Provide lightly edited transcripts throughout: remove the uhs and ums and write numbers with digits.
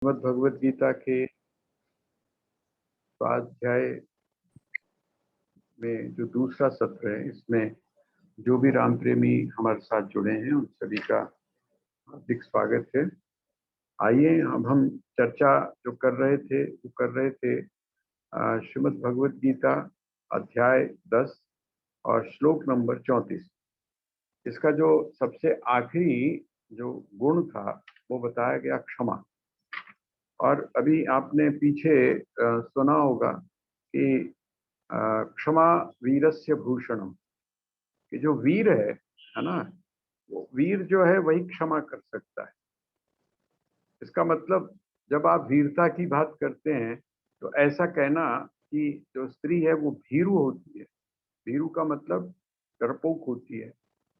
श्रीमद् भगवद गीता के स्वाध्याय में जो दूसरा सत्र है, इसमें जो भी राम प्रेमी हमारे साथ जुड़े हैं उन सभी का हार्दिक स्वागत है। आइए अब हम चर्चा जो कर रहे थे श्रीमद् भगवद गीता अध्याय 10 और श्लोक नंबर 34। इसका जो सबसे आखिरी जो गुण था वो बताया गया क्षमा। और अभी आपने पीछे सुना होगा कि क्षमा वीरस्य भूषणम, कि जो वीर है ना, वो वीर जो है वही क्षमा कर सकता है। इसका मतलब जब आप वीरता की बात करते हैं तो ऐसा कहना कि जो स्त्री है वो भीरू होती है, भीरू का मतलब डरपोक होती है,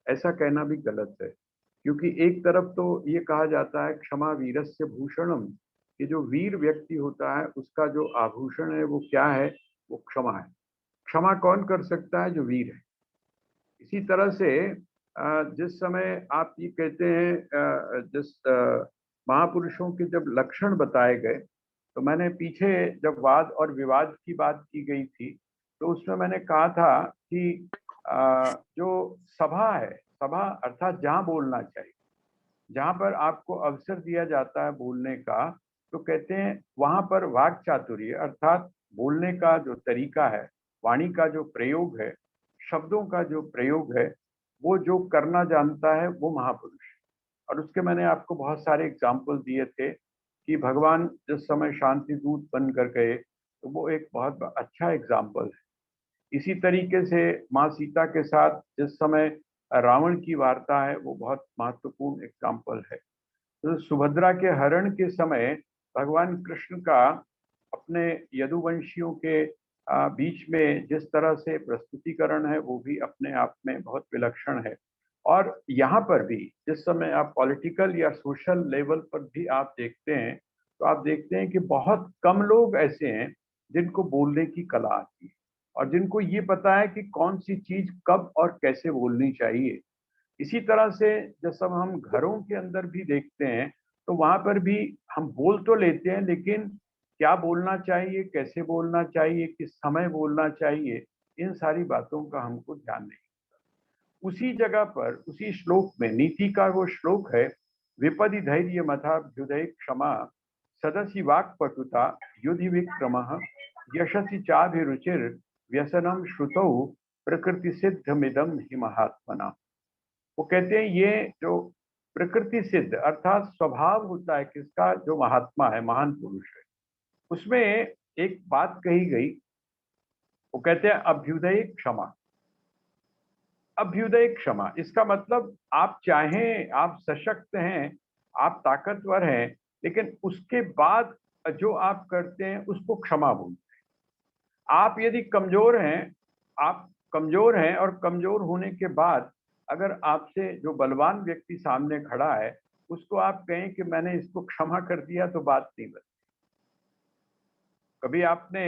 ऐसा कहना भी गलत है। क्योंकि एक तरफ तो ये कहा जाता है क्षमा वीरस्य भूषणम, कि जो वीर व्यक्ति होता है उसका जो आभूषण है वो क्या है, वो क्षमा है। क्षमा कौन कर सकता है? जो वीर है। इसी तरह से जिस समय आप ये कहते हैं, जिस महापुरुषों के जब लक्षण बताए गए, तो मैंने पीछे जब वाद और विवाद की बात की गई थी तो उसमें मैंने कहा था कि जो सभा है, सभा अर्थात जहाँ बोलना चाहिए, जहाँ पर आपको अवसर दिया जाता है बोलने का, तो कहते हैं वहां पर वाक् चातुर्य अर्थात बोलने का जो तरीका है, वाणी का जो प्रयोग है, शब्दों का जो प्रयोग है, वो जो करना जानता है वो महापुरुष। और उसके मैंने आपको बहुत सारे एग्जाम्पल दिए थे कि भगवान जिस समय शांति दूत बन कर गए तो वो एक बहुत अच्छा एग्जाम्पल है। इसी तरीके से माँ सीता के साथ जिस समय रावण की वार्ता है वो बहुत महत्वपूर्ण एग्जाम्पल है। तो सुभद्रा के हरण के समय भगवान कृष्ण का अपने यदुवंशियों के बीच में जिस तरह से प्रस्तुतिकरण है वो भी अपने आप में बहुत विलक्षण है। और यहाँ पर भी जिस समय आप पॉलिटिकल या सोशल लेवल पर भी आप देखते हैं तो आप देखते हैं कि बहुत कम लोग ऐसे हैं जिनको बोलने की कला आती है और जिनको ये पता है कि कौन सी चीज कब और कैसे बोलनी चाहिए। इसी तरह से जब हम घरों के अंदर भी देखते हैं तो वहां पर भी हम बोल तो लेते हैं, लेकिन क्या बोलना चाहिए, कैसे बोलना चाहिए, किस समय बोलना चाहिए, इन सारी बातों का हमको ध्यान नहीं। उसी जगह पर उसी श्लोक में नीति का वो श्लोक है, विपदि धैर्य मथाभ्युदय क्षमा सदसि वाक् पटुता युधि विक्रम यशसि चाभिरुचिर व्यसनम श्रुतौ प्रकृति सिद्धमिदम हि महात्मना। वो कहते हैं ये जो प्रकृति सिद्ध अर्थात स्वभाव होता है किसका, जो महात्मा है, महान पुरुष है, उसमें एक बात कही गई। वो कहते हैं अभ्युदय क्षमा। अभ्युदय क्षमा, इसका मतलब आप चाहें, आप सशक्त हैं, आप ताकतवर हैं, लेकिन उसके बाद जो आप करते हैं उसको क्षमा बोलते हैं। आप यदि कमजोर हैं, आप कमजोर हैं और कमजोर होने के बाद अगर आपसे जो बलवान व्यक्ति सामने खड़ा है उसको आप कहें कि मैंने इसको क्षमा कर दिया, तो बात नहीं बनती। कभी आपने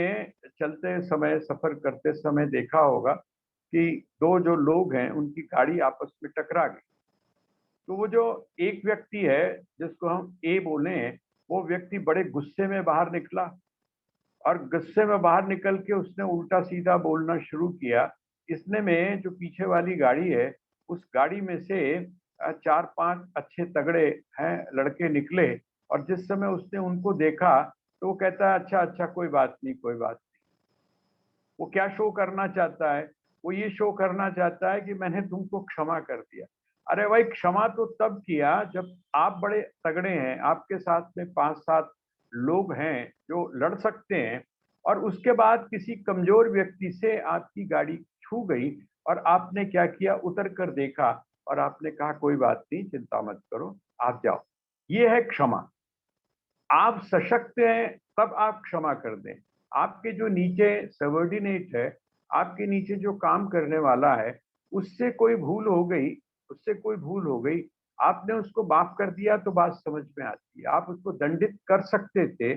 चलते समय, सफर करते समय देखा होगा कि दो जो लोग हैं उनकी गाड़ी आपस में टकरा गई, तो वो जो एक व्यक्ति है जिसको हम ए बोले, वो व्यक्ति बड़े गुस्से में बाहर निकला और गुस्से में बाहर निकल के उसने उल्टा सीधा बोलना शुरू किया। इसने में जो पीछे वाली गाड़ी है उस गाड़ी में से चार पांच अच्छे तगड़े हैं लड़के निकले, और जिस समय उसने उनको देखा तो वो कहता है अच्छा अच्छा कोई बात नहीं, कोई बात नहीं। वो क्या शो करना चाहता है? वो ये शो करना चाहता है कि मैंने तुमको क्षमा कर दिया। अरे भाई, क्षमा तो तब किया जब आप बड़े तगड़े हैं, आपके साथ में 5-7 लोग हैं जो लड़ सकते हैं, और उसके बाद किसी कमजोर व्यक्ति से आपकी गाड़ी छू गई और आपने क्या किया, उतर कर देखा और आपने कहा कोई बात नहीं, चिंता मत करो, आप जाओ। ये है क्षमा। आप सशक्त हैं तब आप क्षमा कर दें। आपके जो नीचे सबॉर्डिनेट है, आपके नीचे जो काम करने वाला है, उससे कोई भूल हो गई, उससे कोई भूल हो गई, आपने उसको माफ कर दिया तो बात समझ में आती है। आप उसको दंडित कर सकते थे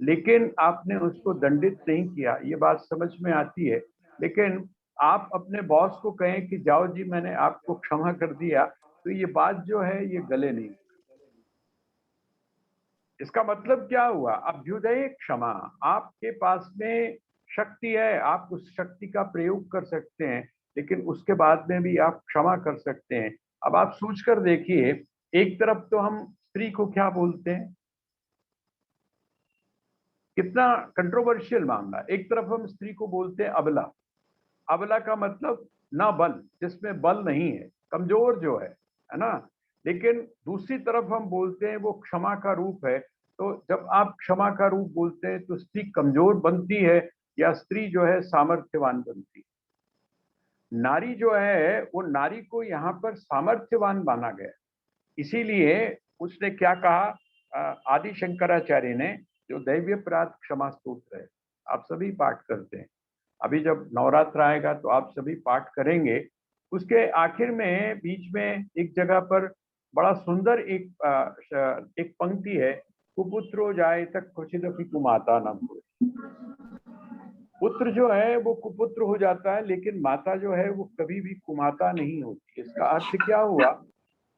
लेकिन आपने उसको दंडित नहीं किया, ये बात समझ में आती है। लेकिन आप अपने बॉस को कहें कि जाओ जी मैंने आपको क्षमा कर दिया, तो ये बात जो है ये गले नहीं। इसका मतलब क्या हुआ? अभ्युदय क्षमा। आपके पास में शक्ति है, आप उस शक्ति का प्रयोग कर सकते हैं, लेकिन उसके बाद में भी आप क्षमा कर सकते हैं। अब आप सोच कर देखिए, एक तरफ तो हम स्त्री को क्या बोलते हैं, कितना कंट्रोवर्शियल मामला। एक तरफ हम स्त्री को बोलते हैं अबला। अबला का मतलब ना बल, जिसमें बल नहीं है, कमजोर जो है ना। लेकिन दूसरी तरफ हम बोलते हैं वो क्षमा का रूप है। तो जब आप क्षमा का रूप बोलते हैं तो स्त्री कमजोर बनती है या स्त्री जो है सामर्थ्यवान बनती है? नारी जो है वो, नारी को यहाँ पर सामर्थ्यवान माना गया। इसीलिए उसने क्या कहा, आदि शंकराचार्य ने, जो दैव्य अपराध क्षमा स्तोत्र है, आप सभी पाठ करते हैं, अभी जब नवरात्र आएगा तो आप सभी पाठ करेंगे। उसके आखिर में बीच में एक जगह पर बड़ा सुंदर एक पंक्ति है, कुपुत्रो जाए तक क्वचिदपि कुमाता न भूय। पुत्र जो है वो कुपुत्र हो जाता है, लेकिन माता जो है वो कभी भी कुमाता नहीं होती। इसका अर्थ क्या हुआ?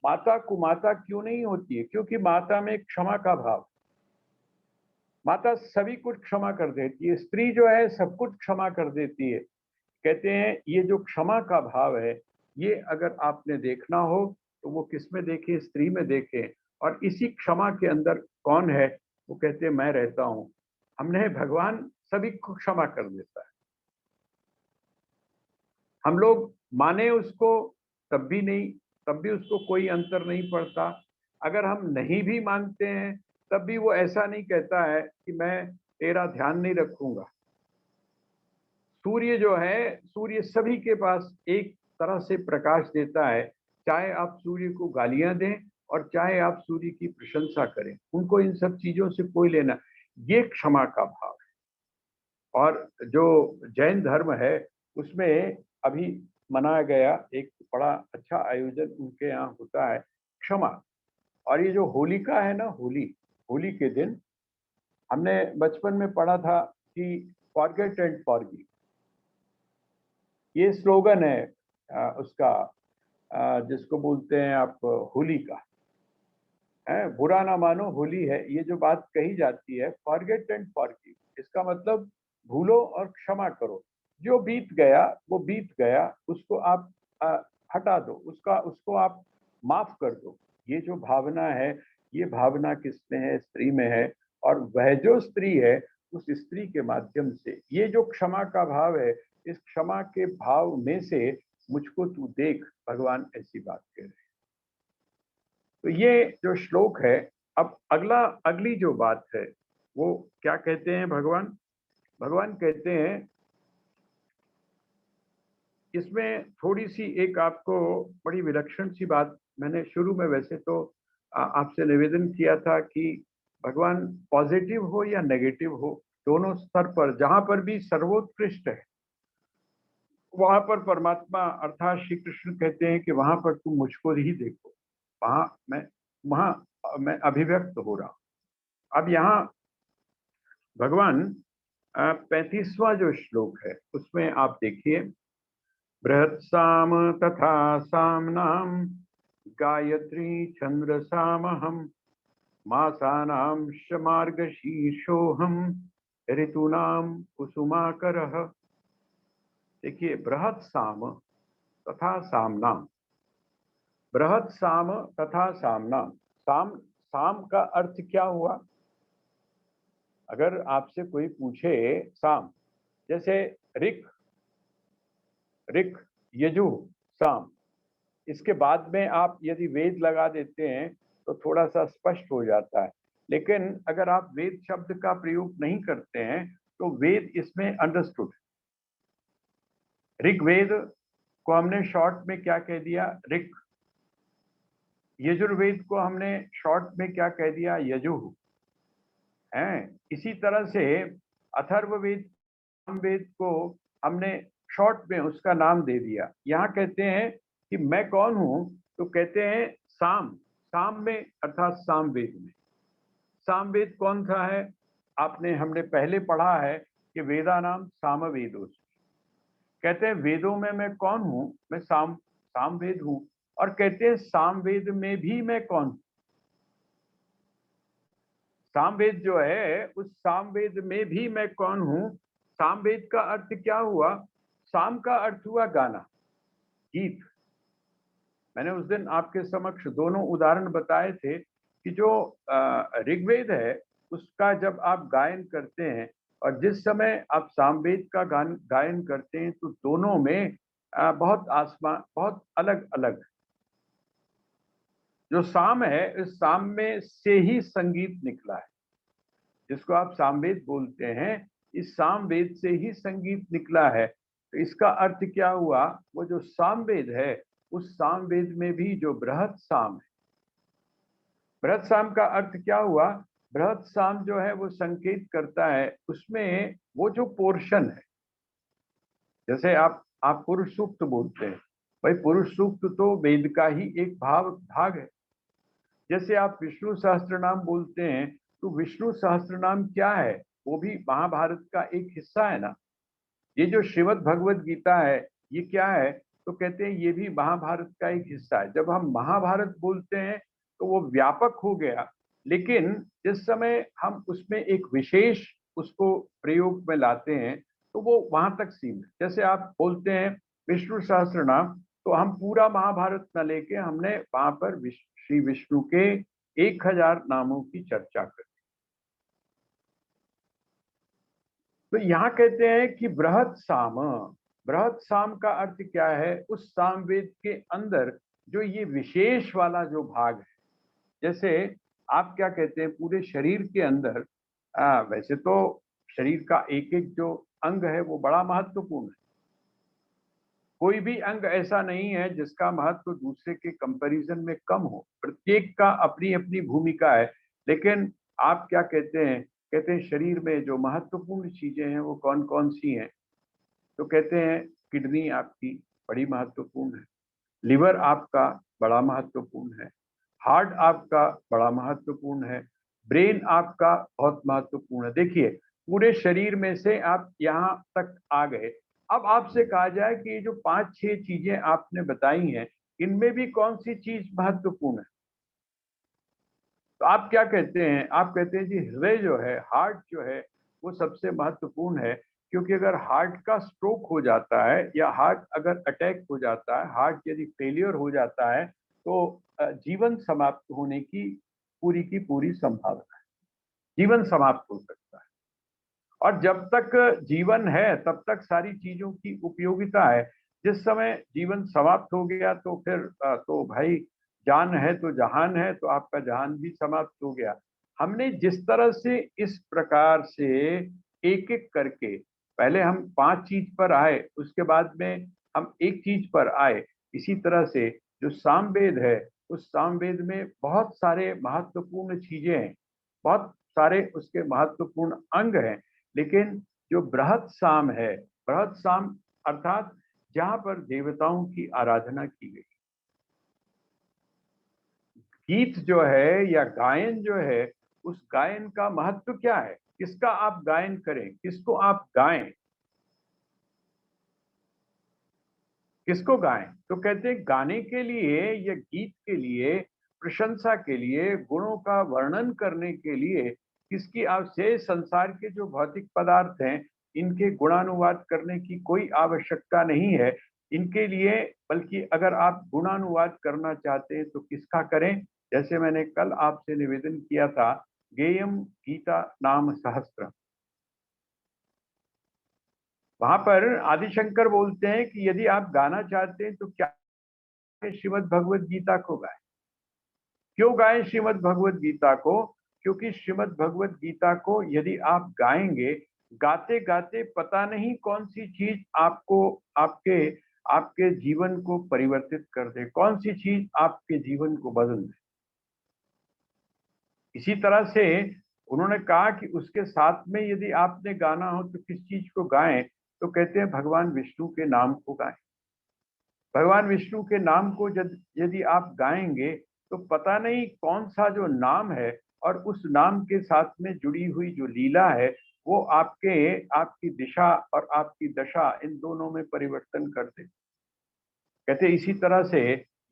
माता कुमाता क्यों नहीं होती है? क्योंकि माता में क्षमा का भाव, माता सभी कुछ क्षमा कर देती है। स्त्री जो है सब कुछ क्षमा कर देती है। कहते हैं ये जो क्षमा का भाव है, ये अगर आपने देखना हो तो वो किस में देखें? स्त्री में देखें। और इसी क्षमा के अंदर कौन है? वो कहते हैं मैं रहता हूं। हमने, भगवान सभी को क्षमा कर देता है। हम लोग माने उसको तब भी नहीं, तब भी उसको कोई अंतर नहीं पड़ता। अगर हम नहीं भी मानते हैं तब भी वो ऐसा नहीं कहता है कि मैं तेरा ध्यान नहीं रखूंगा। सूर्य जो है, सूर्य सभी के पास एक तरह से प्रकाश देता है, चाहे आप सूर्य को गालियां दें और चाहे आप सूर्य की प्रशंसा करें, उनको इन सब चीजों से कोई लेना। ये क्षमा का भाव है। और जो जैन धर्म है उसमें अभी मनाया गया एक बड़ा अच्छा आयोजन उनके यहाँ होता है, क्षमा। और ये जो होलिका है ना, होली, होली के दिन हमने बचपन में पढ़ा था कि फॉरगेट एंड फॉरगिव, ये स्लोगन है उसका, जिसको बोलते हैं आप होली का है, बुरा ना मानो होली है। ये जो बात कही जाती है, फॉरगेट एंड फॉरगिव, इसका मतलब भूलो और क्षमा करो। जो बीत गया वो बीत गया, उसको आप हटा दो, उसको आप माफ कर दो। ये जो भावना है, ये भावना किसमें है? स्त्री में है। और वह जो स्त्री है, उस स्त्री के माध्यम से ये जो क्षमा का भाव है, इस क्षमा के भाव में से मुझको तू देख, भगवान ऐसी बात कह रहे हैं। तो ये जो श्लोक है, अब अगली जो बात है वो क्या कहते हैं भगवान? भगवान कहते हैं, इसमें थोड़ी सी एक आपको बड़ी विलक्षण सी बात, मैंने शुरू में वैसे तो आपसे निवेदन किया था कि भगवान पॉजिटिव हो या नेगेटिव हो, दोनों स्तर पर जहां पर भी सर्वोत्कृष्ट है, वहां पर परमात्मा अर्थात श्री कृष्ण कहते हैं कि वहां पर तुम मुझको ही देखो, वहां वहां मैं अभिव्यक्त हो रहा हूं। अब यहाँ भगवान 35वां जो श्लोक है उसमें आप देखिए, बृहत् साम तथा सामनाम गायत्री छंद्र सामहम मासानां मार्गशीर्षोऽहम ऋतूनाम कुसुमाकरः। देखिए, बृहत् साम तथा सामनाम, बृहत् साम तथा सामनाम। साम, साम का अर्थ क्या हुआ? अगर आपसे कोई पूछे साम, जैसे ऋक, ऋक, यजु, साम, इसके बाद में आप यदि वेद लगा देते हैं तो थोड़ा सा स्पष्ट हो जाता है। लेकिन अगर आप वेद शब्द का प्रयोग नहीं करते हैं तो वेद इसमें अंडरस्टूड। ऋग्वेद को हमने शॉर्ट में क्या कह दिया? ऋक। यजुर्वेद को हमने शॉर्ट में क्या कह दिया? यजुः। है इसी तरह से अथर्ववेद, सामवेद को हमने शॉर्ट में उसका नाम दे दिया। यहाँ कहते हैं कि मैं कौन हूं, तो कहते हैं साम, साम में अर्थात सामवेद में। सामवेद कौन सा है? आपने, हमने पहले पढ़ा है कि वेदा नाम सामवेदोस। कहते हैं वेदों में मैं कौन हूं? मैं सामवेद हूं। और कहते हैं सामवेद में भी मैं कौन हूं? सामवेद जो है, उस सामवेद में भी मैं कौन हूं? सामवेद का अर्थ क्या हुआ? साम का अर्थ हुआ गाना, गीत। मैंने उस दिन आपके समक्ष दोनों उदाहरण बताए थे कि जो ऋग्वेद है उसका जब आप गायन करते हैं और जिस समय आप सामवेद का गायन करते हैं, तो दोनों में बहुत अलग अलग। जो साम है, इस साम में से ही संगीत निकला है, जिसको आप सामवेद बोलते हैं, इस सामवेद से ही संगीत निकला है। तो इसका अर्थ क्या हुआ? वो जो सामवेद है, उस सामवेद में भी जो बृहत साम है, बृहत साम का अर्थ क्या हुआ? बृहत साम जो है वो संकेत करता है, उसमें वो जो पोर्शन है, जैसे आप पुरुष सूक्त बोलते हैं, भाई पुरुष सूक्त तो वेद का ही एक भाग है। जैसे आप विष्णु सहस्त्रनाम बोलते हैं, तो विष्णु सहस्त्रनाम क्या है? वो भी महाभारत का एक हिस्सा है ना। ये जो श्रीमद् भगवद गीता है, ये क्या है? तो कहते हैं ये भी महाभारत का एक हिस्सा है। जब हम महाभारत बोलते हैं तो वो व्यापक हो गया, लेकिन जिस समय हम उसमें एक विशेष उसको प्रयोग में लाते हैं, तो वो वहां तक सीमित। जैसे आप बोलते हैं विष्णु सहस्त्रनाम, तो हम पूरा महाभारत न लेके हमने वहां पर श्री विष्णु के 1000 नामों की चर्चा कर। तो यहाँ कहते हैं कि बृहत साम। बृहत साम का अर्थ क्या है? उस सामवेद के अंदर जो ये विशेष वाला जो भाग है, जैसे आप क्या कहते हैं, पूरे शरीर के अंदर वैसे तो शरीर का एक एक जो अंग है वो बड़ा महत्वपूर्ण है। कोई भी अंग ऐसा नहीं है जिसका महत्व दूसरे के कंपैरिजन में कम हो, प्रत्येक का अपनी अपनी भूमिका है। लेकिन आप क्या कहते हैं? कहते हैं शरीर में जो महत्वपूर्ण चीजें हैं वो कौन कौन सी हैं? तो कहते हैं किडनी आपकी बड़ी महत्वपूर्ण है, लिवर आपका बड़ा महत्वपूर्ण है, हार्ट आपका बड़ा महत्वपूर्ण है, ब्रेन आपका बहुत महत्वपूर्ण है। देखिए, पूरे शरीर में से आप यहाँ तक आ गए। अब आपसे कहा जाए कि ये जो 5-6 चीजें आपने बताई हैं, इनमें भी कौन सी चीज महत्वपूर्ण है? तो आप क्या कहते हैं? आप कहते हैं जी हृदय जो है, हार्ट जो है, वो सबसे महत्वपूर्ण है। क्योंकि अगर हार्ट का स्ट्रोक हो जाता है या हार्ट अगर अटैक हो जाता है, हार्ट यदि फेलियर हो जाता है, तो जीवन समाप्त होने की पूरी संभावना है। जीवन समाप्त हो सकता है। और जब तक जीवन है तब तक सारी चीजों की उपयोगिता है। जिस समय जीवन समाप्त हो गया तो फिर तो भाई जान है तो जहान है, तो आपका जहान भी समाप्त हो गया। हमने जिस तरह से इस प्रकार से एक एक करके, पहले हम 5 चीज पर आए, उसके बाद में हम एक चीज पर आए। इसी तरह से जो सामवेद है, उस सामवेद में बहुत सारे महत्वपूर्ण चीजें हैं, बहुत सारे उसके महत्वपूर्ण अंग हैं। लेकिन जो बृहत साम है, बृहत साम अर्थात जहां पर देवताओं की आराधना की गई, गीत जो है या गायन जो है, उस गायन का महत्व क्या है? किसका आप गायन करें, किसको आप गाएं, किसको गाएं? तो कहते हैं गाने के लिए या गीत के लिए, प्रशंसा के लिए, गुणों का वर्णन करने के लिए किसकी आवश्यक? संसार के जो भौतिक पदार्थ हैं, इनके गुणानुवाद करने की कोई आवश्यकता नहीं है इनके लिए। बल्कि अगर आप गुणानुवाद करना चाहते हैं तो किसका करें? जैसे मैंने कल आपसे निवेदन किया था, गेयम गीता नाम सहस्त्र। वहां पर आदिशंकर बोलते हैं कि यदि आप गाना चाहते हैं तो क्या श्रीमद् भगवद गीता को गाएं। क्यों गाएं श्रीमद् भगवद गीता को? क्योंकि श्रीमद् भगवद गीता को यदि आप गाएंगे, गाते गाते पता नहीं कौन सी चीज आपको आपके आपके जीवन को परिवर्तित कर दे, कौन सी चीज आपके जीवन को बदल दे। इसी तरह से उन्होंने कहा कि उसके साथ में यदि आपने गाना हो तो किस चीज को गाएं? तो कहते हैं भगवान विष्णु के नाम को गाएं। भगवान विष्णु के नाम को यदि आप गाएंगे, तो पता नहीं कौन सा जो नाम है और उस नाम के साथ में जुड़ी हुई जो लीला है, वो आपकी दिशा और आपकी दशा, इन दोनों में परिवर्तन कर दे। कहते इसी तरह से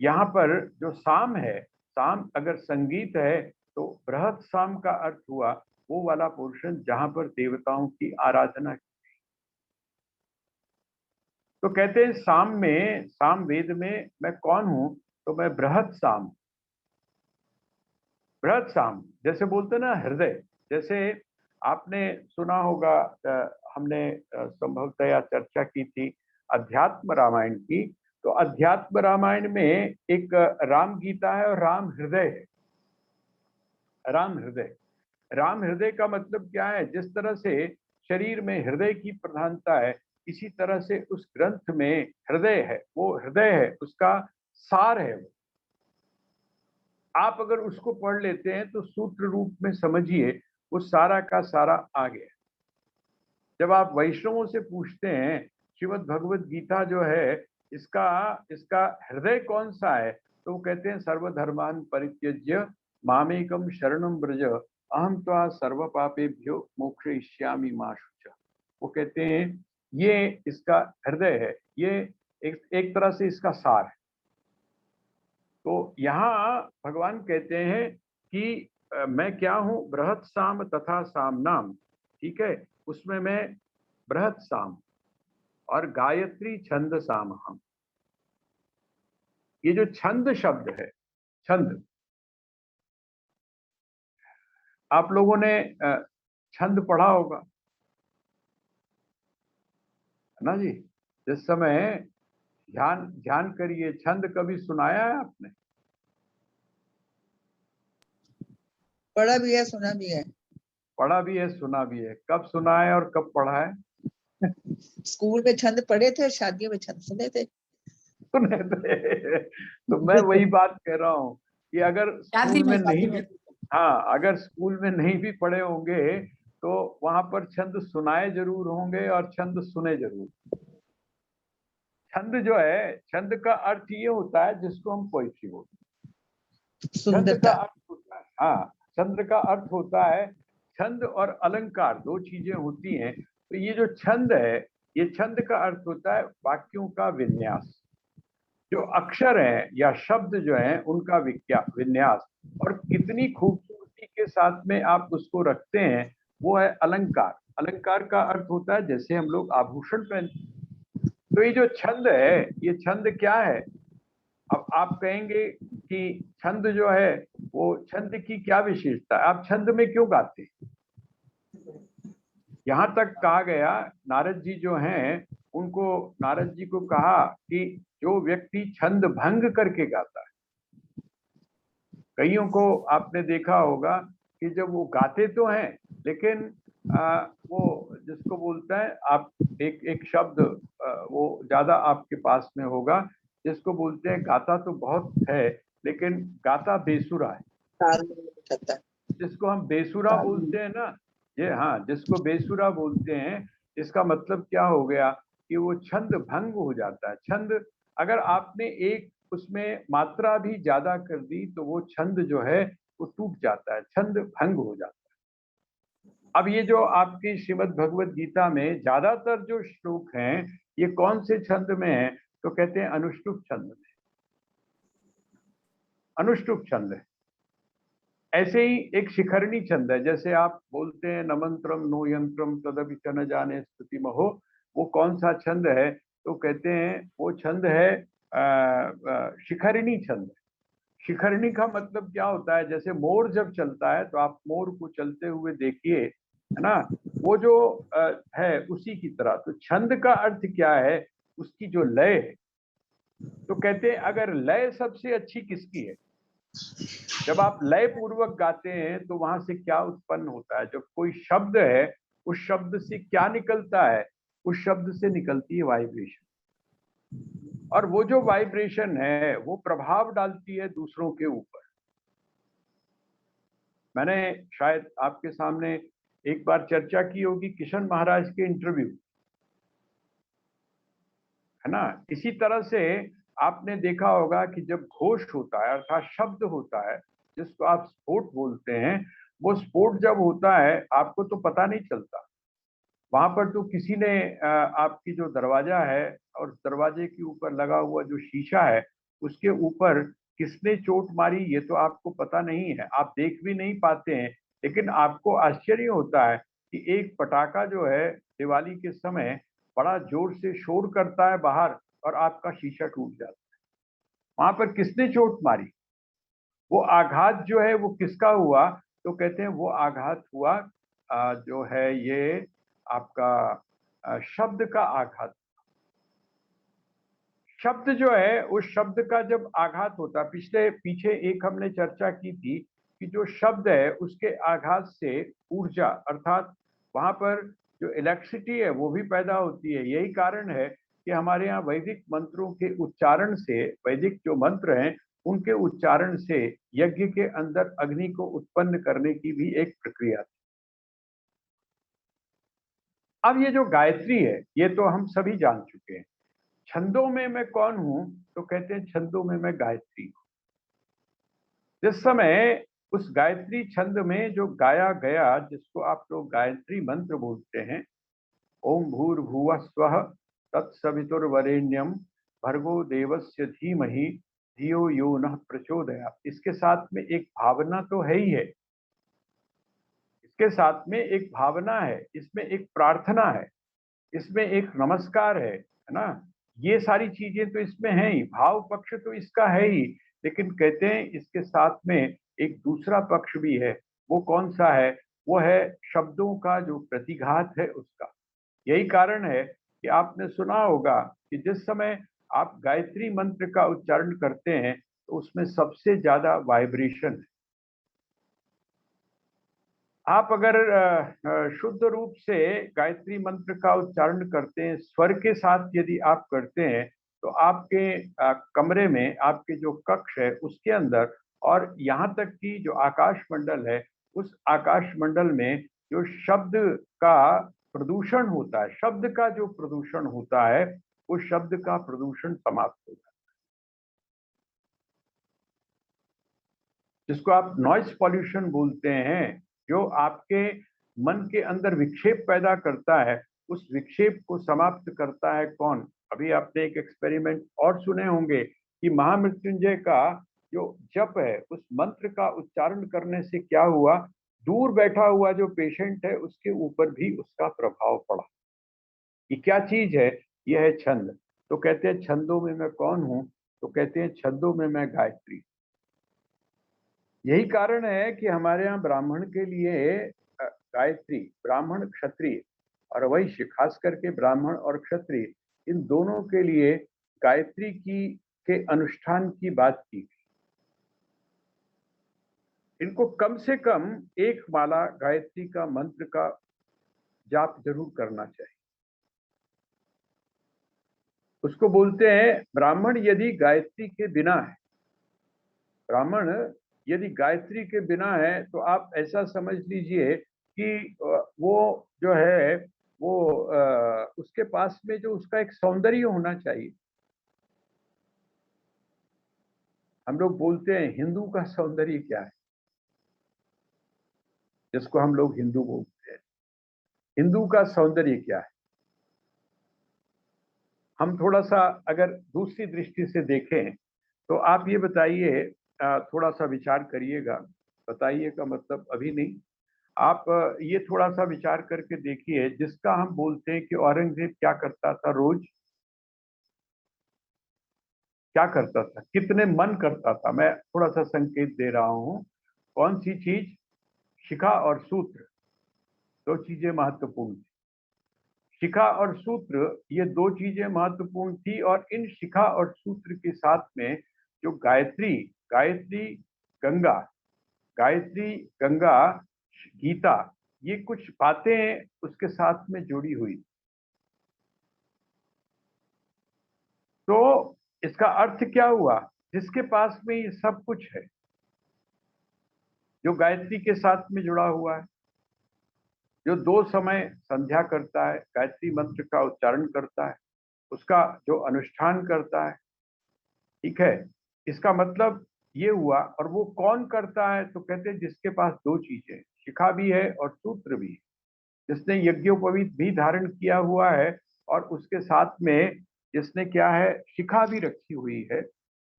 यहाँ पर जो साम है, साम अगर संगीत है, तो बृहत साम का अर्थ हुआ वो वाला पोर्शन जहां पर देवताओं की आराधना की। तो कहते हैं साम वेद में मैं कौन हूं, तो मैं बृहत साम। बृहत साम जैसे बोलते ना हृदय, जैसे आपने सुना होगा, हमने संभवतया चर्चा की थी अध्यात्म रामायण की। तो अध्यात्म रामायण में एक राम गीता है और राम हृदय है। राम हृदय, राम हृदय का मतलब क्या है? जिस तरह से शरीर में हृदय की प्रधानता है, इसी तरह से उस ग्रंथ में हृदय है, वो हृदय है, उसका सार है वो। आप अगर उसको पढ़ लेते हैं तो सूत्र रूप में समझिए वो सारा का सारा आ गया। जब आप वैष्णवों से पूछते हैं श्रीमद् भगवत गीता जो है इसका इसका हृदय कौन सा है, तो वो कहते हैं सर्वधर्मान परित्यज्य मामेकम शरणम ब्रज अहम त्वा सर्व पापेभ्यो मोक्षयिष्यामि मा शुच। वो कहते हैं ये इसका हृदय है, ये एक तरह से इसका सार है। तो यहाँ भगवान कहते हैं कि मैं क्या हूं? बृहत साम तथा साम नाम, ठीक है, उसमें मैं बृहत साम और गायत्री छंद साम हम। ये जो छंद शब्द है, छंद, आप लोगों ने छंद पढ़ा होगा, है ना जी? जिस समय ध्यान ध्यान करिए, छंद कभी सुनाया है आपने? पढ़ा भी है, सुना भी है। पढ़ा भी है, सुना भी है। कब सुना है और कब पढ़ा है? स्कूल में छंद पढ़े थे और शादियों में छंद सुने थे। सुने थे। तो मैं वही बात कह रहा हूँ कि अगर स्कूल में नहीं भी, हाँ, अगर स्कूल में नहीं भी पढ़े होंगे तो वहां पर छंद सुनाए जरूर होंगे और छंद सुने जरूर। छंद जो है, छंद का अर्थ ये होता है जिसको हम पोइट्री बोलते हैं। छंद का सुंदरता। अर्थ होता है, हाँ, छंद का अर्थ होता है, छंद और अलंकार दो चीजें होती हैं। तो ये जो छंद है, ये छंद का अर्थ होता है वाक्यों का विन्यास, जो अक्षर हैं या शब्द जो हैं उनका विन्यास, और कितनी खूबसूरती के साथ में आप उसको रखते हैं, वो है अलंकार। अलंकार का अर्थ होता है जैसे हम लोग आभूषण पहनते हैं। तो ये जो छंद है, ये छंद क्या है? अब आप कहेंगे कि छंद जो है वो, छंद की क्या विशेषता है, आप छंद में क्यों गाते हैं? यहां तक कहा गया, नारद जी जो हैं उनको, नारद जी को कहा कि जो व्यक्ति छंद भंग करके गाता है, कईयों को आपने देखा होगा कि जब वो गाते तो हैं लेकिन वो जिसको बोलता है, आप एक एक शब्द वो ज्यादा आपके पास में होगा, जिसको बोलते हैं गाता तो बहुत है लेकिन गाता बेसुरा है। ताल में नहीं चलता। जिसको हम बेसुरा बोलते हैं ना, ये, हाँ, जिसको बेसुरा बोलते हैं, इसका मतलब क्या हो गया कि वो छंद भंग हो जाता है। छंद, अगर आपने एक उसमें मात्रा भी ज्यादा कर दी तो वो छंद जो है वो टूट जाता है, छंद भंग हो जाता है। अब ये जो आपकी श्रीमद् भगवत गीता में ज्यादातर जो श्लोक हैं, ये कौन से छंद में है? तो कहते हैं अनुष्टुप छंद में, अनुष्टुप छंद है। ऐसे ही एक शिखरणी छंद है, जैसे आप बोलते हैं न मंत्रम नो यंत्रम तदपि च न जाने स्तुति महो, वो कौन सा छंद है? तो कहते हैं वो छंद है शिखरणी छंद। शिखरणी का मतलब क्या होता है? जैसे मोर जब चलता है तो आप मोर को चलते हुए देखिए, है ना, वो जो है उसी की तरह। तो छंद का अर्थ क्या है? उसकी जो लय है। तो कहते हैं अगर लय सबसे अच्छी किसकी है? जब आप लय पूर्वक गाते हैं तो वहां से क्या उत्पन्न होता है? जब कोई शब्द है, उस शब्द से क्या निकलता है? उस शब्द से निकलती है वाइब्रेशन, और वो जो वाइब्रेशन है वो प्रभाव डालती है दूसरों के ऊपर। मैंने शायद आपके सामने एक बार चर्चा की होगी किशन महाराज के इंटरव्यू, है ना। इसी तरह से आपने देखा होगा कि जब घोष होता है अर्थात शब्द होता है, जिसको आप स्फोट बोलते हैं, वो स्फोट जब होता है आपको तो पता नहीं चलता। वहां पर तो किसी ने आपकी जो दरवाजा है और दरवाजे के ऊपर लगा हुआ जो शीशा है उसके ऊपर किसने चोट मारी ये तो आपको पता नहीं है, आप देख भी नहीं पाते हैं, लेकिन आपको आश्चर्य होता है कि एक पटाखा जो है दिवाली के समय बड़ा जोर से शोर करता है बाहर और आपका शीशा टूट जाता है। वहां पर किसने चोट मारी? वो आघात जो है वो किसका हुआ? तो कहते हैं वो आघात हुआ जो है ये आपका शब्द का आघात। शब्द जो है उस शब्द का जब आघात होता, पीछे एक हमने चर्चा की थी कि जो शब्द है उसके आघात से ऊर्जा अर्थात वहां पर जो इलेक्ट्रिसिटी है वो भी पैदा होती है। यही कारण है कि हमारे यहाँ वैदिक मंत्रों के उच्चारण से, वैदिक जो मंत्र हैं उनके उच्चारण से यज्ञ के अंदर अग्नि को उत्पन्न करने की भी एक प्रक्रिया थी। अब ये जो गायत्री है ये तो हम सभी जान चुके हैं। छंदों में मैं कौन हूं? तो कहते हैं छंदों में मैं गायत्री हूं। जिस समय उस गायत्री छंद में जो गाया गया, जिसको आप लोग गायत्री मंत्र बोलते हैं, ओम भूर्भुवः स्वः तत्सवितुर्वरेण्यम भर्गो देवस्य धीमहि धियो यो नः प्रचोदयात्। इसके साथ में एक भावना तो है ही है, इसके साथ में एक भावना है, इसमें एक प्रार्थना है, इसमें एक नमस्कार है ना? ये सारी चीजें तो इसमें हैं ही, भाव पक्ष तो इसका है ही, लेकिन कहते हैं इसके साथ में एक दूसरा पक्ष भी है। वो कौन सा है? वो है शब्दों का जो प्रतिघात है उसका। यही कारण है कि आपने सुना होगा कि जिस समय आप गायत्री मंत्र का उच्चारण करते हैं तो उसमें सबसे ज्यादा वाइब्रेशन है। आप अगर शुद्ध रूप से गायत्री मंत्र का उच्चारण करते हैं, स्वर के साथ यदि आप करते हैं, तो आपके कमरे में, आपके जो कक्ष है उसके अंदर और यहाँ तक कि जो आकाश मंडल है, उस आकाश मंडल में जो शब्द का प्रदूषण होता है, शब्द का जो प्रदूषण होता है, उस शब्द का प्रदूषण समाप्त हो जाता है। जिसको आप नॉइस पॉल्यूशन बोलते हैं, जो आपके मन के अंदर विक्षेप पैदा करता है, उस विक्षेप को समाप्त करता है कौन? अभी आपने एक एक्सपेरिमेंट और सुने होंगे कि महामृत्युंजय का जो जप है, उस मंत्र का उच्चारण करने से क्या हुआ? दूर बैठा हुआ जो पेशेंट है उसके ऊपर भी उसका प्रभाव पड़ा। ये क्या चीज है? यह है छंद। तो कहते हैं छंदों में मैं कौन हूं? तो कहते हैं छंदों में मैं गायत्री। यही कारण है कि हमारे यहाँ ब्राह्मण के लिए गायत्री, ब्राह्मण क्षत्रिय और वैश्य, खास करके ब्राह्मण और क्षत्रिय, इन दोनों के लिए गायत्री की के अनुष्ठान की बात की गई। इनको कम से कम एक माला गायत्री का मंत्र का जाप जरूर करना चाहिए। उसको बोलते हैं ब्राह्मण यदि गायत्री के बिना है, ब्राह्मण यदि गायत्री के बिना है तो आप ऐसा समझ लीजिए कि वो जो है वो उसके पास में जो उसका एक सौंदर्य होना चाहिए। हम लोग बोलते हैं हिंदू का सौंदर्य क्या है, जिसको हम लोग हिंदू बोलते हैं, हिंदू का सौंदर्य क्या है? हम थोड़ा सा अगर दूसरी दृष्टि से देखें तो आप ये बताइए, थोड़ा सा विचार करिएगा, बताइए का मतलब अभी नहीं, आप ये थोड़ा सा विचार करके देखिए, जिसका हम बोलते हैं कि औरंगजेब क्या करता था, रोज क्या करता था, कितने मन करता था। मैं थोड़ा सा संकेत दे रहा हूं। कौन सी चीज? शिखा और सूत्र, दो चीजें महत्वपूर्ण थी। शिखा और सूत्र, ये दो चीजें महत्वपूर्ण थी, और इन शिखा और सूत्र के साथ में जो गायत्री, गायत्री गंगा, गायत्री गंगा, गीता, ये कुछ बातें उसके साथ में जुड़ी हुई। तो इसका अर्थ क्या हुआ? जिसके पास में ये सब कुछ है, जो गायत्री के साथ में जुड़ा हुआ है, जो दो समय संध्या करता है, गायत्री मंत्र का उच्चारण करता है, उसका जो अनुष्ठान करता है, ठीक है, इसका मतलब ये हुआ। और वो कौन करता है? तो कहते हैं जिसके पास दो चीजें, शिखा भी है और सूत्र भी है, जिसने यज्ञोपवीत भी धारण किया हुआ है और उसके साथ में जिसने क्या है, शिखा भी रखी हुई है,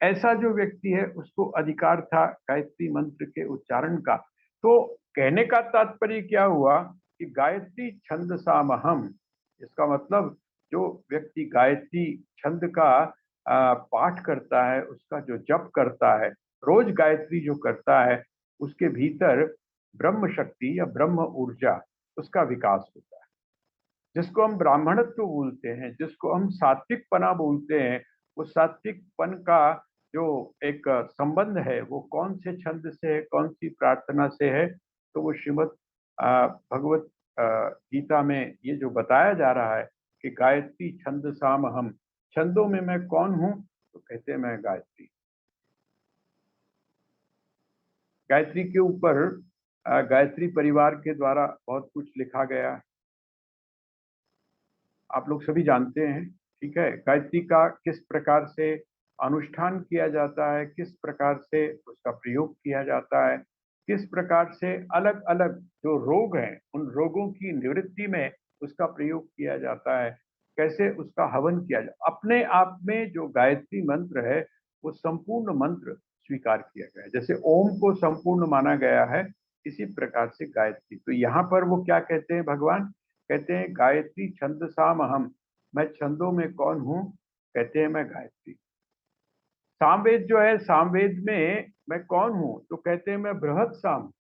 ऐसा जो व्यक्ति है उसको अधिकार था गायत्री मंत्र के उच्चारण का। तो कहने का तात्पर्य क्या हुआ कि गायत्री छंद सामहम, इसका मतलब जो व्यक्ति गायत्री छंद का पाठ करता है, उसका जो जप करता है, रोज गायत्री जो करता है, उसके भीतर ब्रह्म शक्ति या ब्रह्म ऊर्जा उसका विकास होता है। जिसको हम ब्राह्मणत्व बोलते हैं, जिसको हम सात्विकपना बोलते हैं, वो सात्विकपन का जो एक संबंध है वो कौन से छंद से है, कौन सी प्रार्थना से है? तो वो श्रीमद् भगवत गीता में ये जो बताया जा रहा है कि गायत्री छंद साम हम, छंदों में मैं कौन हूं? तो कहते हैं मैं गायत्री। गायत्री के ऊपर गायत्री परिवार के द्वारा बहुत कुछ लिखा गया है, आप लोग सभी जानते हैं। ठीक है, गायत्री का किस प्रकार से अनुष्ठान किया जाता है, किस प्रकार से उसका प्रयोग किया जाता है, किस प्रकार से अलग अलग जो रोग हैं उन रोगों की निवृत्ति में उसका प्रयोग किया जाता है, कैसे उसका हवन किया जाता। अपने आप में जो गायत्री मंत्र है वो संपूर्ण मंत्र स्वीकार किया गया है। जैसे ओम को संपूर्ण माना गया है, इसी प्रकार से गायत्री। तो यहाँ पर वो क्या कहते हैं भगवान? कहते हैं गायत्री छंद साम हम, मैं छंदों में कौन हूं? कहते हैं मैं गायत्री। सामवेद जो है, सामवेद में मैं कौन हूं? तो कहते हैं मैं बृहत साम।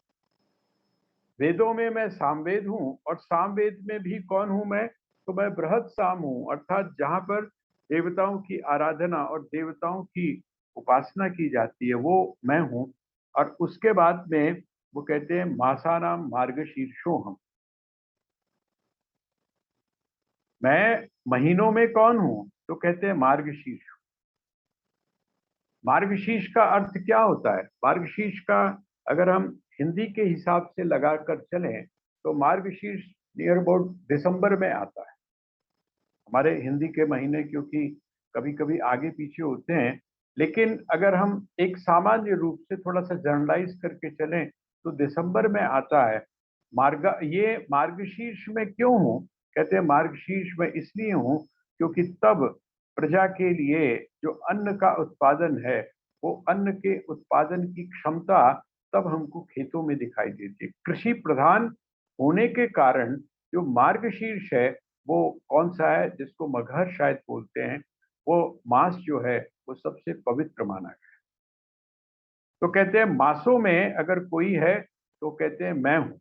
वेदों में मैं सामवेद हूं, और सामवेद में भी कौन हूं मैं? तो मैं बृहत साम हूं, अर्थात जहां पर देवताओं की आराधना और देवताओं की उपासना की जाती है वो मैं हूं। और उसके बाद में वो कहते हैं मासानाम मार्गशीर्षो हम, मैं महीनों में कौन हूं? तो कहते हैं मार्गशीर्ष। मार्गशीर्ष का अर्थ क्या होता है? मार्गशीर्ष का अगर हम हिंदी के हिसाब से लगाकर चलें तो मार्गशीर्ष नियर अबाउट दिसंबर में आता है। हमारे हिंदी के महीने क्योंकि कभी कभी आगे पीछे होते हैं, लेकिन अगर हम एक सामान्य रूप से थोड़ा सा जनरलाइज करके चलें तो दिसंबर में आता है। ये मार्गशीर्ष में क्यों हूँ? कहते हैं मार्गशीर्ष में इसलिए हूँ क्योंकि तब प्रजा के लिए जो अन्न का उत्पादन है, वो अन्न के उत्पादन की क्षमता तब हमको खेतों में दिखाई देती है। कृषि प्रधान होने के कारण जो मार्गशीर्ष है वो कौन सा है, जिसको मगहर शायद बोलते हैं, वो मास जो है वो सबसे पवित्र माना गया। तो कहते हैं मासों में अगर कोई है तो कहते हैं मैं हूं।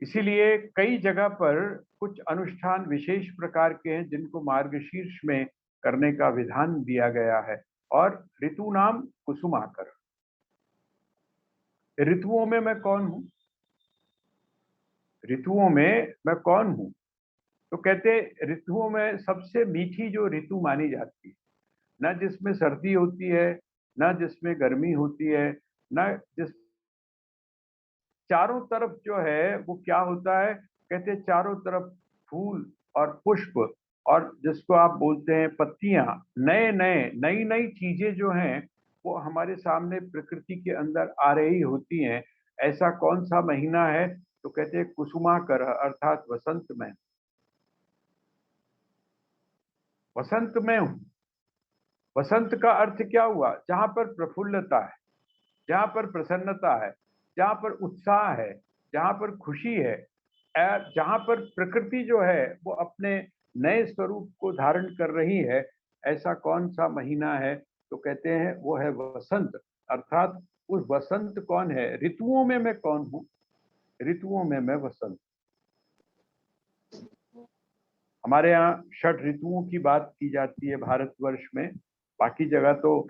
इसीलिए कई जगह पर कुछ अनुष्ठान विशेष प्रकार के हैं जिनको मार्गशीर्ष में करने का विधान दिया गया है। और ऋतु नाम कुसुमाकर, ऋतुओं में मैं कौन हूं? ऋतुओं में मैं कौन हूं? तो कहते ऋतुओं में सबसे मीठी जो ऋतु मानी जाती है, ना जिसमें सर्दी होती है, ना जिसमें गर्मी होती है, ना जिस चारों तरफ जो है वो क्या होता है? कहते चारों तरफ फूल और पुष्प, और जिसको आप बोलते हैं पत्तियां, नए नए नई नई चीजें जो हैं वो हमारे सामने प्रकृति के अंदर आ रही होती हैं। ऐसा कौन सा महीना है? तो कहते हैं कुसुमाकर, अर्थात वसंत में। वसंत में हूं। वसंत का अर्थ क्या हुआ? जहां पर प्रफुल्लता है, जहां पर प्रसन्नता है, जहां पर उत्साह है, जहां पर खुशी है, जहां पर प्रकृति जो है वो अपने नए स्वरूप को धारण कर रही है, ऐसा कौन सा महीना है? तो कहते हैं वो है वसंत। अर्थात उस वसंत कौन है? ऋतुओं में मैं कौन हूं? ऋतुओं में मैं वसंत। हमारे यहाँ षड ऋतुओं की बात की जाती है भारतवर्ष में, बाकी जगह तो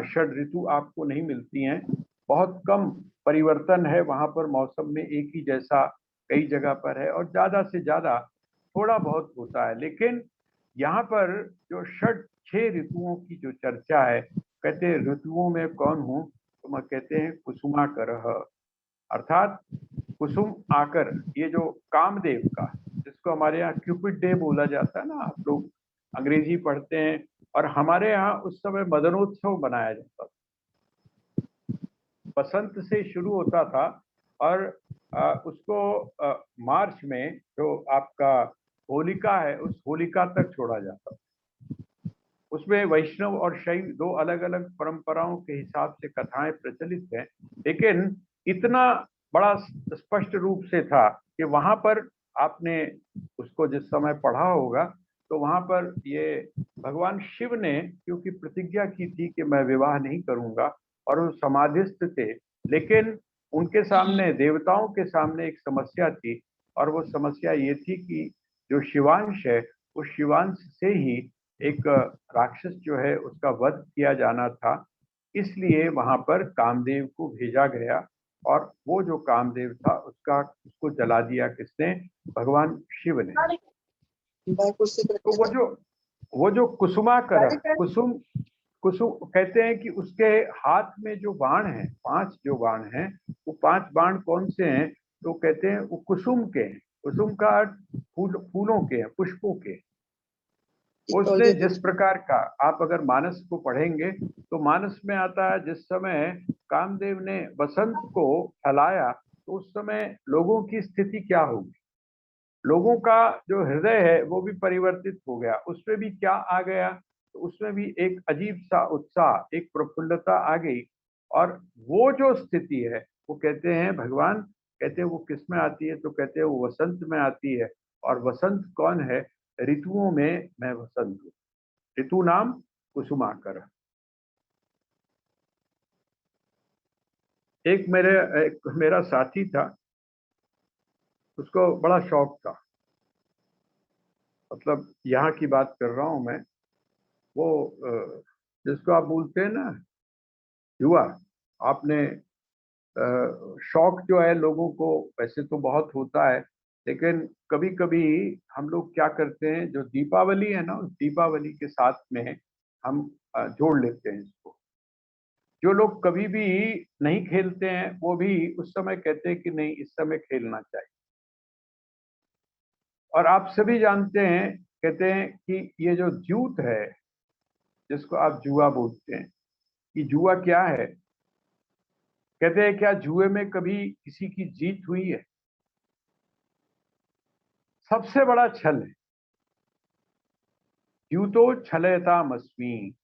षड ऋतु आपको नहीं मिलती हैं। बहुत कम परिवर्तन है वहां पर, मौसम में एक ही जैसा कई जगह पर है, और ज्यादा से ज्यादा थोड़ा बहुत होता है। लेकिन यहाँ पर जो छह ऋतुओं की जो चर्चा है, कहते हैं ऋतुओं में कौन हूँ? तो मैं कहते हैं कुसुमाकर, अर्थात कुसुम आकर, ये जो कामदेव का, जिसको हमारे यहाँ क्यूपिड डे बोला जाता है ना, आप लोग अंग्रेजी पढ़ते हैं, और हमारे यहाँ उस समय मदनोत्सव मनाया जाता था। बसंत से शुरू होता था और उसको मार्च में जो आपका होलिका है उस होलिका तक छोड़ा जाता था। उसमें वैष्णव और शैव दो अलग अलग परंपराओं के हिसाब से कथाएं प्रचलित हैं, लेकिन इतना बड़ा स्पष्ट रूप से था कि वहां पर आपने उसको जिस समय पढ़ा होगा तो वहां पर ये भगवान शिव ने क्योंकि प्रतिज्ञा की थी कि मैं विवाह नहीं करूंगा और वो समाधिस्थ थे, लेकिन उनके सामने देवताओं के सामने एक समस्या थी और वो समस्या ये थी कि जो शिवांश है उस शिवांश से ही एक राक्षस जो है उसका वध किया जाना था, इसलिए वहां पर कामदेव को भेजा गया और वो जो कामदेव था उसको जला दिया किसने? भगवान शिव ने। तो वो जो कुसुमाकर कुसुम कुसुम कहते हैं कि उसके हाथ में जो बाण है, 5 जो बाण हैं, वो 5 बाण कौन से हैं? तो कहते हैं वो कुसुम के हैं। कुसुम का अर्थ फूलों के हैं, पुष्पों के। उसने जिस प्रकार का, आप अगर मानस को पढ़ेंगे तो मानस में आता है जिस समय कामदेव ने वसंत को फैलाया तो उस समय लोगों की स्थिति क्या होगी, लोगों का जो हृदय है वो भी परिवर्तित हो गया, उसमें भी क्या आ गया, तो उसमें भी एक अजीब सा उत्साह, एक प्रफुल्लता आ गई। और वो जो स्थिति है वो कहते हैं भगवान कहते हैं वो किस में आती है? तो कहते हैं वो वसंत में आती है। और वसंत कौन है? ऋतुओं में मैं वसंत हूँ। ऋतु नाम कुसुमाकर। एक मेरा साथी था, उसको बड़ा शौक था, मतलब यहाँ की बात कर रहा हूँ मैं, वो जिसको आप बोलते हैं ना जुआ, आपने शौक जो है लोगों को वैसे तो बहुत होता है, लेकिन कभी कभी हम लोग क्या करते हैं, जो दीपावली है ना उस दीपावली के साथ में हम जोड़ लेते हैं इसको। जो लोग कभी भी नहीं खेलते हैं वो भी उस समय कहते हैं कि नहीं इस समय खेलना चाहिए। और आप सभी जानते हैं, कहते हैं कि ये जो जूत है जिसको आप जुआ बोलते हैं, ये जुआ क्या है? कहते हैं क्या जुए में कभी किसी की जीत हुई है? सबसे बड़ा छल है। द्यूतो छलयतामस्मि,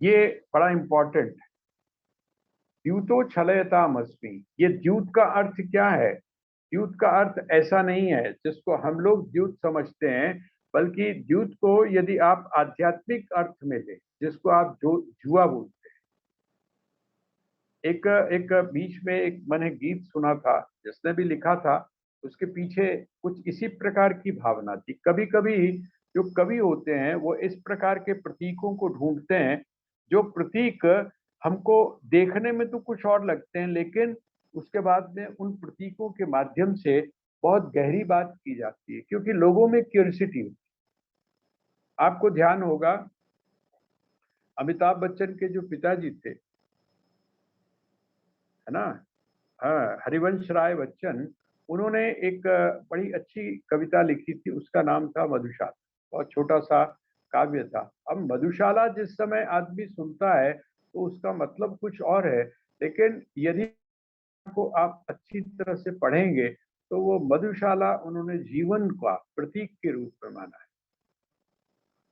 ये बड़ा इंपॉर्टेंट है। द्यूतो छलयतामस्मि, ये द्यूत का अर्थ क्या है? द्यूत का अर्थ ऐसा नहीं है जिसको हम लोग द्यूत समझते हैं, बल्कि द्यूत को यदि आप आध्यात्मिक अर्थ में लें, जिसको आप जो जुआ बोलते हैं। एक एक बीच में एक मैंने गीत सुना था, जिसने भी लिखा था उसके पीछे कुछ इसी प्रकार की भावना थी। कभी कभी जो कवि होते हैं वो इस प्रकार के प्रतीकों को ढूंढते हैं, जो प्रतीक हमको देखने में तो कुछ और लगते हैं, लेकिन उसके बाद में उन प्रतीकों के माध्यम से बहुत गहरी बात की जाती है, क्योंकि लोगों में क्यूरियोसिटी होती है। आपको ध्यान होगा अमिताभ बच्चन के जो पिताजी थे, है ना, हाँ, हरिवंश राय बच्चन, उन्होंने एक बड़ी अच्छी कविता लिखी थी, उसका नाम था मधुशाला। बहुत छोटा सा काव्य था। अब मधुशाला जिस समय आदमी सुनता है तो उसका मतलब कुछ और है, लेकिन यदि को आप अच्छी तरह से पढ़ेंगे तो वो मधुशाला उन्होंने जीवन का प्रतीक के रूप में माना है।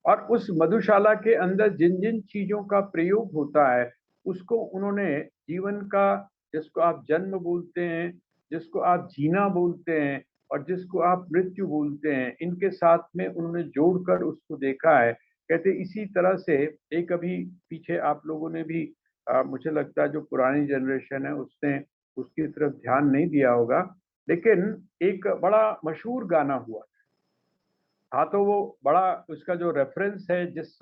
और उस मधुशाला के अंदर जिन जिन चीजों का प्रयोग होता है उसको उन्होंने जीवन का, जिसको आप जन्म बोलते हैं, जिसको आप जीना बोलते हैं और जिसको आप मृत्यु बोलते हैं, इनके साथ में उन्होंने जोड़कर उसको देखा है। कहते इसी तरह से एक अभी पीछे आप लोगों ने भी मुझे लगता है जो पुरानी जनरेशन है उसने उसकी तरफ ध्यान नहीं दिया होगा, लेकिन एक बड़ा मशहूर गाना हुआ था, तो वो बड़ा उसका जो रेफरेंस है जिस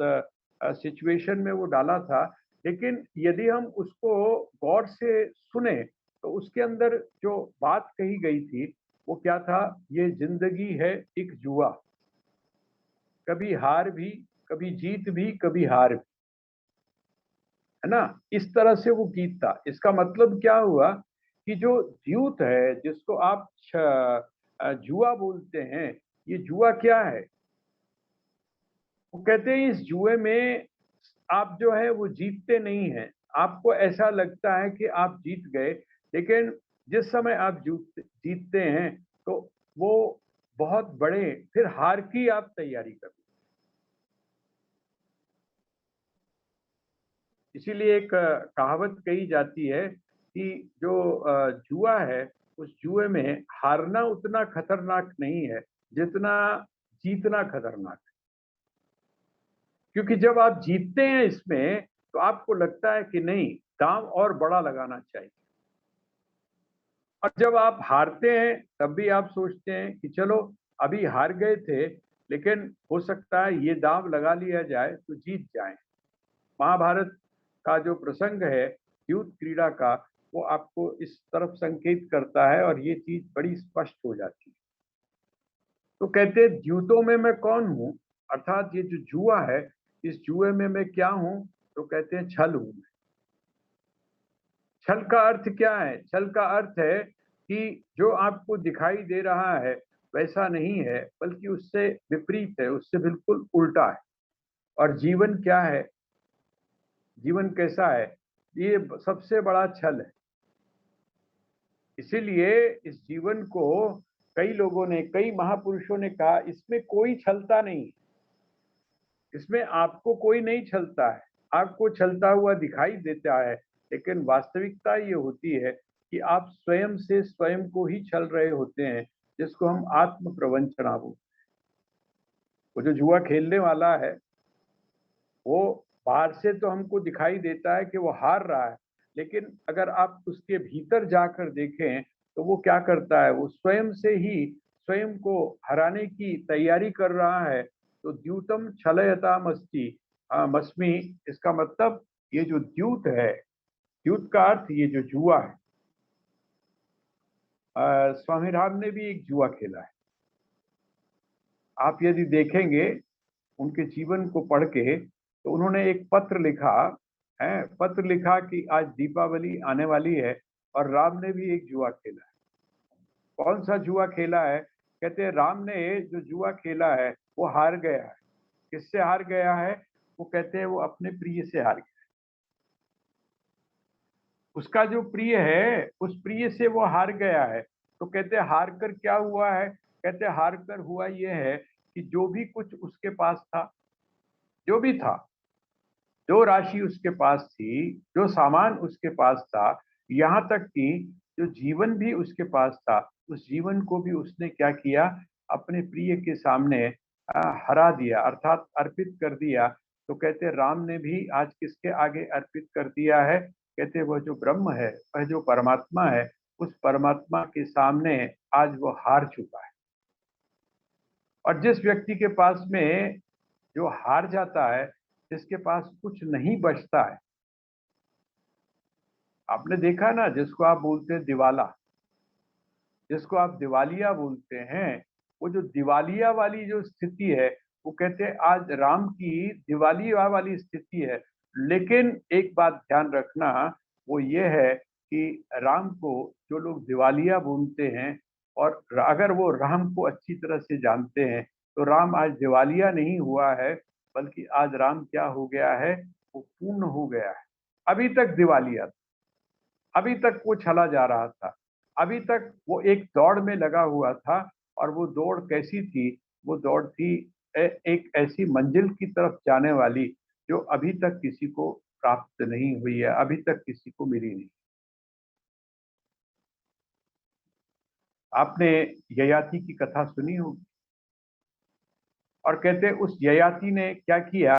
सिचुएशन में वो डाला था, लेकिन यदि हम उसको गौर से सुने तो उसके अंदर जो बात कही गई थी वो क्या था? ये जिंदगी है एक जुआ, कभी हार भी, कभी जीत भी, कभी हार भी, है ना? इस तरह से वो गीत था। इसका मतलब क्या हुआ कि जो द्यूत है जिसको आप जुआ बोलते हैं, ये जुआ क्या है? वो कहते हैं इस जुए में आप जो है वो जीतते नहीं हैं। आपको ऐसा लगता है कि आप जीत गए, लेकिन जिस समय आप जीतते हैं तो वो बहुत बड़े फिर हार की आप तैयारी करते हैं। इसीलिए एक कहावत कही जाती है कि जो जुआ है, उस जुए में हारना उतना खतरनाक नहीं है जितना जीतना खतरनाक है। क्योंकि जब आप जीतते हैं इसमें तो आपको लगता है कि नहीं, दांव और बड़ा लगाना चाहिए, और जब आप हारते हैं तब भी आप सोचते हैं कि चलो अभी हार गए थे, लेकिन हो सकता है ये दांव लगा लिया जाए तो जीत जाए। महाभारत का जो प्रसंग है द्यूत क्रीड़ा का, वो आपको इस तरफ संकेत करता है और ये चीज बड़ी स्पष्ट हो जाती है। तो कहते हैं द्यूतों में मैं कौन हूं, अर्थात ये जो जुआ है, इस जुए में मैं क्या हूं? तो कहते हैं छल हूं मैं। छल का अर्थ क्या है? छल का अर्थ है कि जो आपको दिखाई दे रहा है वैसा नहीं है, बल्कि उससे विपरीत है, उससे बिल्कुल उल्टा है। और जीवन क्या है? जीवन कैसा है? ये सबसे बड़ा छल है। इसीलिए इस जीवन को कई लोगों ने, कई महापुरुषों ने कहा इसमें कोई छलता नहीं, इसमें आपको कोई नहीं छलता है। आपको छलता हुआ दिखाई देता है, लेकिन वास्तविकता ये होती है कि आप स्वयं से स्वयं को ही छल रहे होते हैं, जिसको हम आत्म प्रवंचना बोलते हैं। वो जो जुआ खेलने वाला है, वो बाहर से तो हमको दिखाई देता है कि वो हार रहा है, लेकिन अगर आप उसके भीतर जाकर देखें तो वो क्या करता है, वो स्वयं से ही स्वयं को हराने की तैयारी कर रहा है। तो द्यूतम छलयता मस्ती मस्मी, इसका मतलब ये जो द्यूत है, द्यूत का अर्थ ये जो जुआ है। स्वामी राम ने भी एक जुआ खेला है। आप यदि देखेंगे उनके जीवन को पढ़ के, तो उन्होंने एक पत्र लिखा है, पत्र लिखा कि आज दीपावली आने वाली है और राम ने भी एक जुआ खेला है। कौन सा जुआ खेला है? कहते हैं राम ने जो जुआ खेला है वो हार गया है। किससे हार गया है? वो कहते हैं वो अपने प्रिय से हार गया। उसका जो प्रिय है, उस प्रिय से वो हार गया है। तो कहते हैं हार कर क्या हुआ है? कहते हैं हार कर हुआ ये है कि जो भी कुछ उसके पास था, जो भी था, जो राशि उसके पास थी, जो सामान उसके पास था, यहाँ तक कि जो जीवन भी उसके पास था, उस जीवन को भी उसने क्या किया? अपने प्रिय के सामने हरा दिया, अर्थात अर्पित कर दिया। तो कहते राम ने भी आज किसके आगे अर्पित कर दिया है? कहते वह जो ब्रह्म है, वह जो परमात्मा है, उस परमात्मा के सामने आज वो हार चुका है। और जिस व्यक्ति के पास में जो हार जाता है, जिसके पास कुछ नहीं बचता है, आपने देखा ना, जिसको आप बोलते हैं दिवाला, जिसको आप दिवालिया बोलते हैं, वो जो दिवालिया वाली जो स्थिति है, वो कहते हैं आज राम की दिवालिया वाली स्थिति है। लेकिन एक बात ध्यान रखना, वो ये है कि राम को जो लोग दिवालिया बोलते हैं, और अगर वो राम को अच्छी तरह से जानते हैं, तो राम आज दिवालिया नहीं हुआ है, बल्कि आज राम क्या हो गया है? वो पूर्ण हो गया है। अभी तक दिवालिया, अभी तक वो चला जा रहा था, अभी तक वो एक दौड़ में लगा हुआ था। और वो दौड़ कैसी थी? वो दौड़ थी एक ऐसी मंजिल की तरफ जाने वाली जो अभी तक किसी को प्राप्त नहीं हुई है, अभी तक किसी को मिली नहीं। आपने ययाति की कथा सुनी होगी, और कहते उस ययाति ने क्या किया?